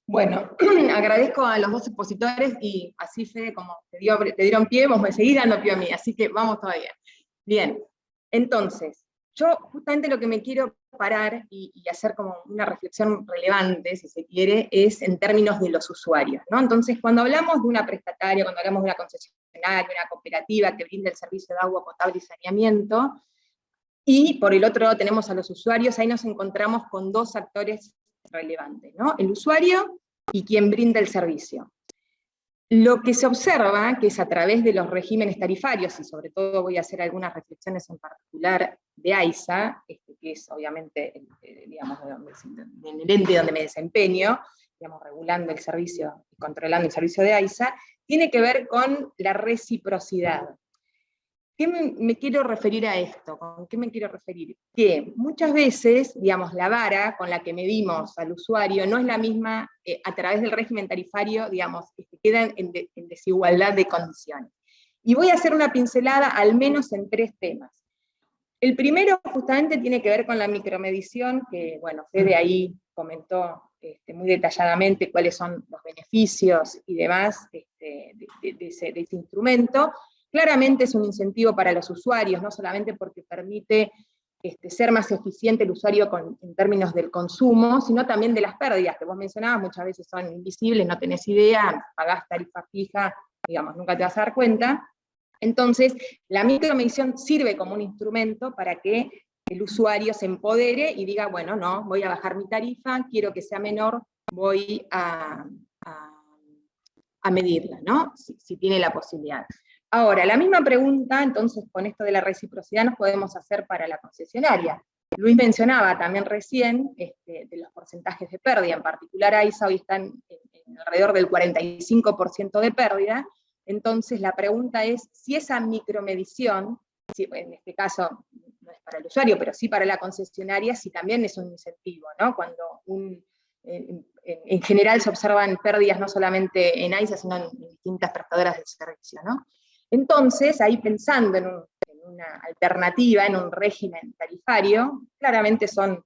Bueno, agradezco a los dos expositores y así, Fede, como te dieron pie, vos me seguís dando pie a mí, así que vamos todavía. Bien, entonces, yo justamente lo que me quiero parar y hacer como una reflexión relevante, si se quiere, es en términos de los usuarios, ¿no? Entonces, cuando hablamos de una prestataria, cuando hablamos de una concesionaria, una cooperativa que brinda el servicio de agua potable y saneamiento, y por el otro lado tenemos a los usuarios, ahí nos encontramos con dos actores relevantes, ¿no? El usuario y quien brinda el servicio. Lo que se observa, que es a través de los regímenes tarifarios, y sobre todo voy a hacer algunas reflexiones en particular de AISA, que es obviamente, digamos, en el ente donde me desempeño, digamos, regulando el servicio, controlando el servicio de AISA, tiene que ver con la reciprocidad. ¿Qué me quiero referir a esto? ¿Con qué me quiero referir? Que muchas veces, digamos, la vara con la que medimos al usuario no es la misma a través del régimen tarifario, digamos, quedan en desigualdad de condiciones. Y voy a hacer una pincelada al menos en tres temas. El primero justamente tiene que ver con la micromedición, que, bueno, Fede ahí comentó muy detalladamente cuáles son los beneficios y demás de ese instrumento. Claramente es un incentivo para los usuarios, no solamente porque permite ser más eficiente el usuario en términos del consumo, sino también de las pérdidas que vos mencionabas, muchas veces son invisibles, no tenés idea, pagás tarifa fija, digamos, nunca te vas a dar cuenta. Entonces, la micromedición sirve como un instrumento para que el usuario se empodere y diga, bueno, no, voy a bajar mi tarifa, quiero que sea menor, voy a medirla, ¿no? Si tiene la posibilidad. Ahora, la misma pregunta, entonces, con esto de la reciprocidad nos podemos hacer para la concesionaria. Luis mencionaba también recién de los porcentajes de pérdida, en particular AISA hoy están en alrededor del 45% de pérdida. Entonces la pregunta es si esa micromedición, en este caso no es para el usuario, pero sí para la concesionaria, si también es un incentivo, ¿no? Cuando en general se observan pérdidas no solamente en AISA, sino en distintas prestadoras de servicio, ¿no? Entonces, ahí pensando en una alternativa, en un régimen tarifario, claramente son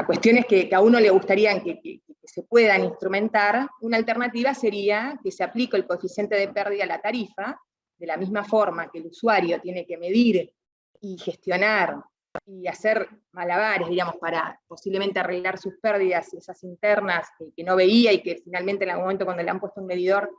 cuestiones que a uno le gustaría que se puedan instrumentar. Una alternativa sería que se aplique el coeficiente de pérdida a la tarifa, de la misma forma que el usuario tiene que medir y gestionar y hacer malabares, digamos, para posiblemente arreglar sus pérdidas, esas internas que no veía y que finalmente en algún momento cuando le han puesto un medidor,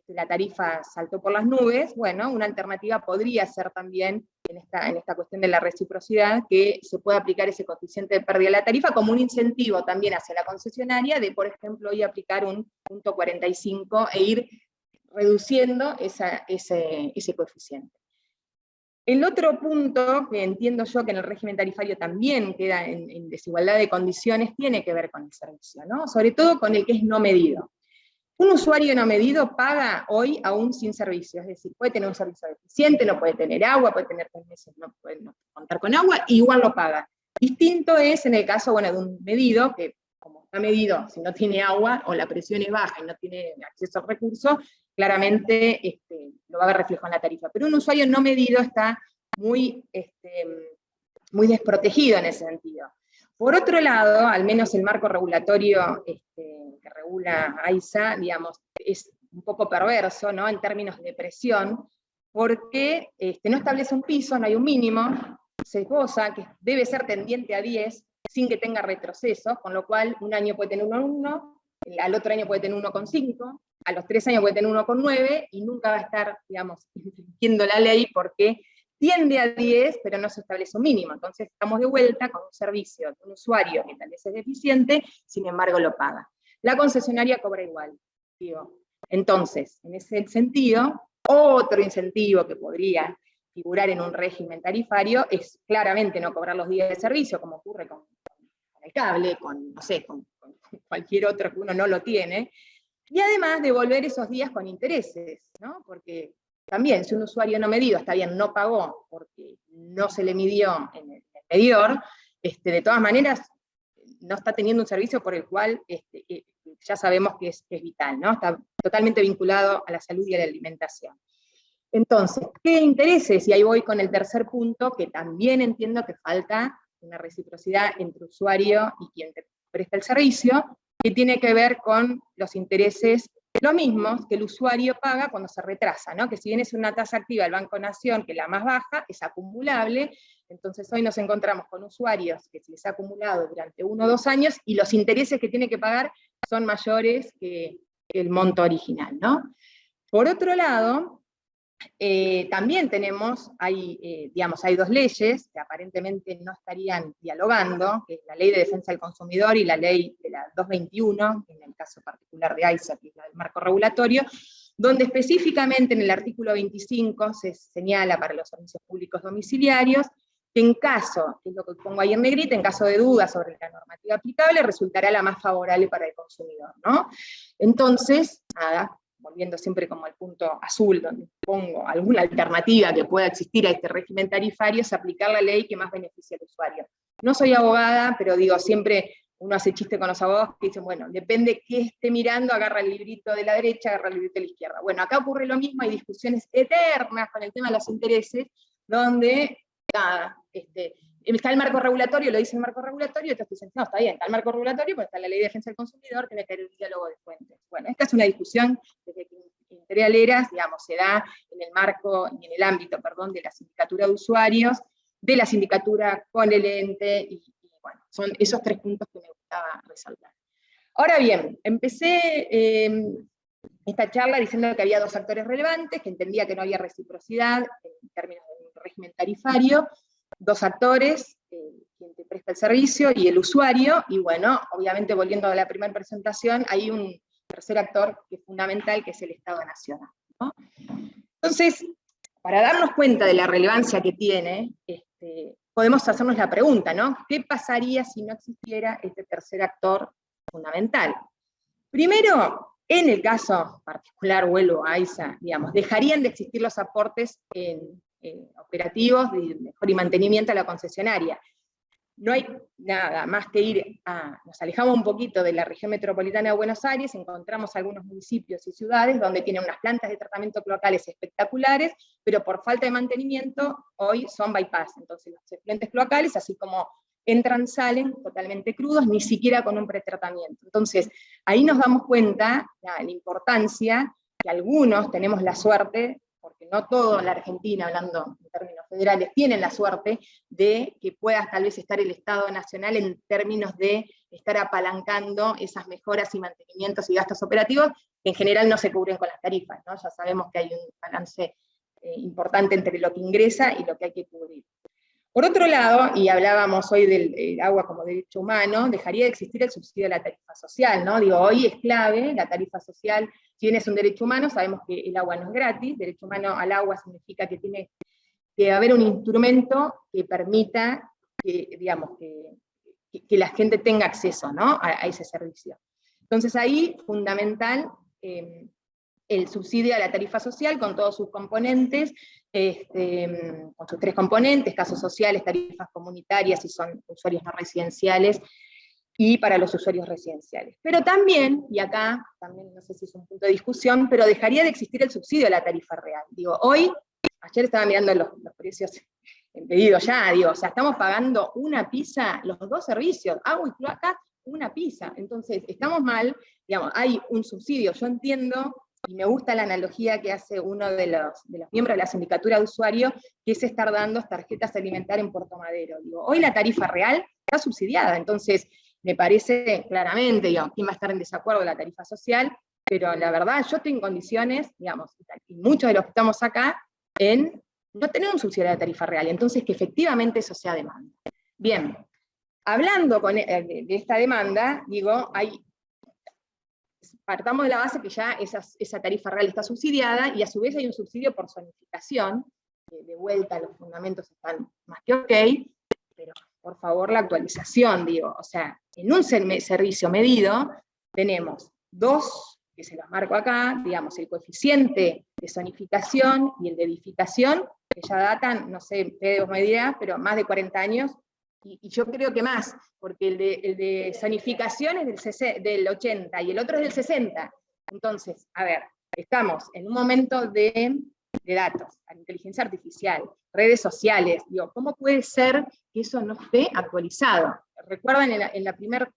la tarifa saltó por las nubes. Bueno, una alternativa podría ser también en esta cuestión de la reciprocidad, que se pueda aplicar ese coeficiente de pérdida de la tarifa como un incentivo también hacia la concesionaria de, por ejemplo, hoy aplicar un punto 45 e ir reduciendo ese coeficiente. El otro punto que entiendo yo que en el régimen tarifario también queda en desigualdad de condiciones tiene que ver con el servicio, ¿no? Sobre todo con el que es no medido. Un usuario no medido paga hoy aún sin servicio, es decir, puede tener un servicio deficiente, no puede tener agua, puede tener 3 meses, no puede contar con agua, igual lo paga. Distinto es en el caso, bueno, de un medido, que como está medido, si no tiene agua, o la presión es baja y no tiene acceso a recursos, claramente lo va a ver reflejado en la tarifa. Pero un usuario no medido está muy desprotegido en ese sentido. Por otro lado, al menos el marco regulatorio que regula AISA, digamos, es un poco perverso, ¿no? En términos de presión, porque no establece un piso, no hay un mínimo, se esboza que debe ser tendiente a 10 sin que tenga retroceso, con lo cual un año puede tener 1,1, al otro año puede tener 1,5, a los 3 años puede tener 1,9, y nunca va a estar, digamos, infringiendo la ley porque tiende a 10, pero no se establece un mínimo. Entonces estamos de vuelta con un servicio de un usuario que tal vez es deficiente, sin embargo lo paga. La concesionaria cobra igual, digo. Entonces, en ese sentido, otro incentivo que podría figurar en un régimen tarifario es claramente no cobrar los días de servicio, como ocurre con el cable, no sé, con cualquier otro que uno no lo tiene, y además devolver esos días con intereses, ¿no? Porque también, si un usuario no medido, está bien, no pagó porque no se le midió en el medidor, de todas maneras no está teniendo un servicio por el cual ya sabemos que es vital, ¿no? Está totalmente vinculado a la salud y a la alimentación. Entonces, ¿qué intereses? Y ahí voy con el tercer punto, que también entiendo que falta una reciprocidad entre usuario y quien presta el servicio, que tiene que ver con los intereses, los mismos que el usuario paga cuando se retrasa, ¿no? Que si bien es una tasa activa del Banco Nación, que es la más baja, es acumulable. Entonces hoy nos encontramos con usuarios que se les ha acumulado durante 1 o 2 años, y los intereses que tiene que pagar son mayores que el monto original, ¿no? Por otro lado, también tenemos, hay 2 leyes que aparentemente no estarían dialogando, que es la Ley de Defensa del Consumidor y la Ley de la 221, en el caso particular de AISA, que es la del marco regulatorio, donde específicamente en el artículo 25 se señala para los servicios públicos domiciliarios que en caso, que es lo que pongo ahí en negrita, en caso de duda sobre la normativa aplicable, resultará la más favorable para el consumidor, ¿no? Entonces, nada, volviendo siempre como al punto azul, donde pongo alguna alternativa que pueda existir a este régimen tarifario, es aplicar la ley que más beneficie al usuario. No soy abogada, pero digo, siempre uno hace chiste con los abogados que dicen, bueno, depende qué esté mirando, agarra el librito de la derecha, agarra el librito de la izquierda. Bueno, acá ocurre lo mismo, hay discusiones eternas con el tema de los intereses, donde, nada, está el marco regulatorio, lo dice el marco regulatorio, y otros dicen, no, está bien, está el marco regulatorio, porque está la Ley de Defensa del Consumidor, tiene que haber un diálogo de fuentes. Bueno, esta es una discusión desde que entré a Leras, digamos, se da en el marco, y en el ámbito, perdón, de la sindicatura de usuarios, de la sindicatura con el ente, y bueno, son esos 3 puntos que me gustaba resaltar. Ahora bien, empecé esta charla diciendo que había 2 actores relevantes, que entendía que no había reciprocidad en términos de régimen tarifario, 2 actores, quien te presta el servicio y el usuario, y bueno, obviamente volviendo a la primera presentación, hay un tercer actor que es fundamental, que es el Estado Nacional, ¿no? Entonces, para darnos cuenta de la relevancia que tiene, podemos hacernos la pregunta, ¿no? ¿Qué pasaría si no existiera este tercer actor fundamental? Primero, en el caso particular, vuelvo a AISA, digamos, dejarían de existir los aportes operativos de mejora y mantenimiento a la concesionaria. No hay nada más que ir nos alejamos un poquito de la región metropolitana de Buenos Aires, encontramos algunos municipios y ciudades donde tienen unas plantas de tratamiento cloacales espectaculares, pero por falta de mantenimiento hoy son bypass. Entonces los efluentes cloacales, así como entran, salen totalmente crudos, ni siquiera con un pretratamiento. Entonces, ahí nos damos cuenta de la importancia que algunos tenemos la suerte, porque no todo en la Argentina, hablando en términos federales, tienen la suerte de que pueda tal vez estar el Estado Nacional en términos de estar apalancando esas mejoras y mantenimientos y gastos operativos, que en general no se cubren con las tarifas, ¿no? Ya sabemos que hay un balance importante entre lo que ingresa y lo que hay que cubrir. Por otro lado, y hablábamos hoy del agua como derecho humano, dejaría de existir el subsidio a la tarifa social, ¿no? Digo, hoy es clave la tarifa social, si bien es un derecho humano, sabemos que el agua no es gratis, derecho humano al agua significa que tiene que haber un instrumento que permita que, digamos, que la gente tenga acceso, ¿no? a ese servicio. Entonces ahí, fundamental, el subsidio a la tarifa social con todos sus componentes, con sus 3 componentes, casos sociales, tarifas comunitarias si son usuarios no residenciales, y para los usuarios residenciales. Pero también, y acá también no sé si es un punto de discusión, pero dejaría de existir el subsidio a la tarifa real. Digo, hoy, ayer estaba mirando los precios en pedido ya, digo, o sea, estamos pagando una pizza, los 2 servicios, agua y cloaca, una pizza. Entonces, estamos mal, digamos, hay un subsidio, yo entiendo, y me gusta la analogía que hace uno de los miembros de la sindicatura de usuarios, que es estar dando tarjetas alimentarias en Puerto Madero. Digo, hoy la tarifa real está subsidiada, entonces me parece claramente, digamos, quién va a estar en desacuerdo de la tarifa social, pero la verdad yo estoy en condiciones, digamos, y muchos de los que estamos acá, en no tener un subsidio de la tarifa real, entonces que efectivamente eso sea demanda. Bien, hablando de esta demanda, digo, partamos de la base que ya esa tarifa real está subsidiada, y a su vez hay un subsidio por zonificación, que de vuelta los fundamentos están más que ok, pero por favor la actualización, digo, o sea, en un servicio medido tenemos 2, que se los marco acá, digamos, el coeficiente de zonificación y el de edificación, que ya datan, no sé, ustedes me dirán, pero más de 40 años, y yo creo que más, porque el de zonificación es del 80 y el otro es del 60. Entonces, a ver, estamos en un momento de datos, inteligencia artificial, redes sociales, digo, ¿cómo puede ser que eso no esté actualizado? Recuerdan en la primera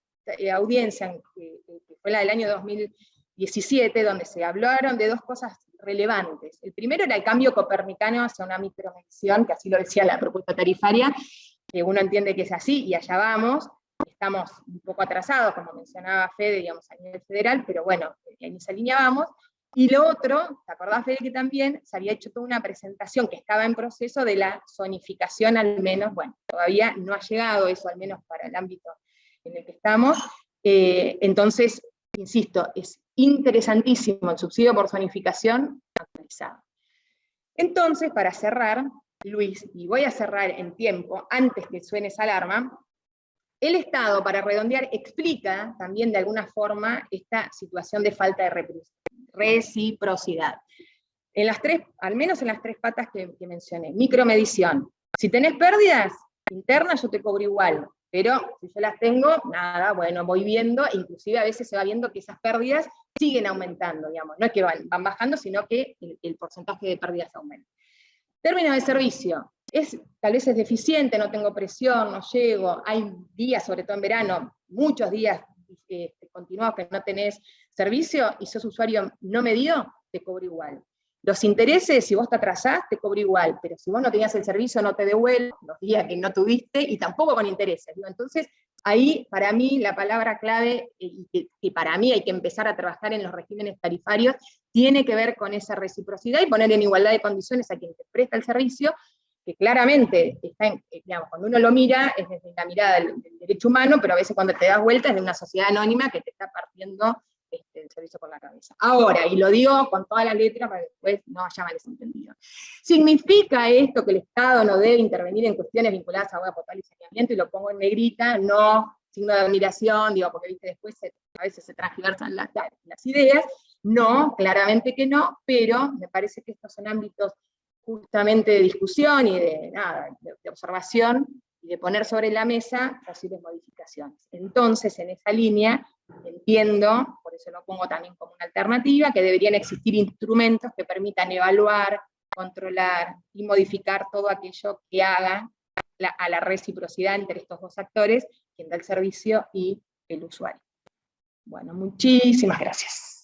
audiencia, que fue la del año 2017, donde se hablaron de dos cosas relevantes. El primero era el cambio copernicano hacia una micromedición, que así lo decía la propuesta tarifaria, que uno entiende que es así, y allá vamos. Estamos un poco atrasados, como mencionaba Fede, digamos, a nivel federal, pero bueno, en esa línea vamos. Y lo otro, ¿te acordás, Fede, que también se había hecho toda una presentación que estaba en proceso de la zonificación, al menos, bueno, todavía no ha llegado eso, al menos para el ámbito en el que estamos. Entonces, insisto, es interesantísimo el subsidio por zonificación actualizado. Entonces, para cerrar, Luis, y voy a cerrar en tiempo, antes que suene esa alarma, el Estado, para redondear, explica también de alguna forma esta situación de falta de reciprocidad. En las tres, al menos en las tres patas que mencioné. Micromedición. Si tenés pérdidas internas, yo te cobro igual, pero si yo las tengo, nada, bueno, voy viendo, inclusive a veces se va viendo que esas pérdidas siguen aumentando, digamos, no es que van bajando, sino que el porcentaje de pérdidas aumenta. Término de servicio. Tal vez es deficiente, no tengo presión, no llego, hay días, sobre todo en verano, muchos días continuados que no tenés servicio y sos usuario no medido, te cobro igual. Los intereses, si vos te atrasás, te cobro igual, pero si vos no tenías el servicio, no te devuelvo los días que no tuviste, y tampoco con intereses, ¿no? Entonces, ahí, para mí, la palabra clave, y que para mí hay que empezar a trabajar en los regímenes tarifarios, tiene que ver con esa reciprocidad y poner en igualdad de condiciones a quien te presta el servicio, que claramente está digamos, cuando uno lo mira, es desde la mirada del derecho humano, pero a veces cuando te das vuelta es de una sociedad anónima que te está partiendo el servicio por la cabeza. Ahora, y lo digo con toda la letra para que después no haya malentendido. ¿Significa esto que el Estado no debe intervenir en cuestiones vinculadas a agua potable y saneamiento? Y lo pongo en negrita, no, signo de admiración, digo, porque viste, después a veces se transgiversan las ideas. No, claramente que no, pero me parece que estos son ámbitos justamente de discusión y de observación, y de poner sobre la mesa posibles modificaciones. Entonces, en esa línea, entiendo, por eso lo pongo también como una alternativa, que deberían existir instrumentos que permitan evaluar, controlar y modificar todo aquello que haga a la reciprocidad entre estos dos actores, quien da el servicio y el usuario. Bueno, muchísimas gracias.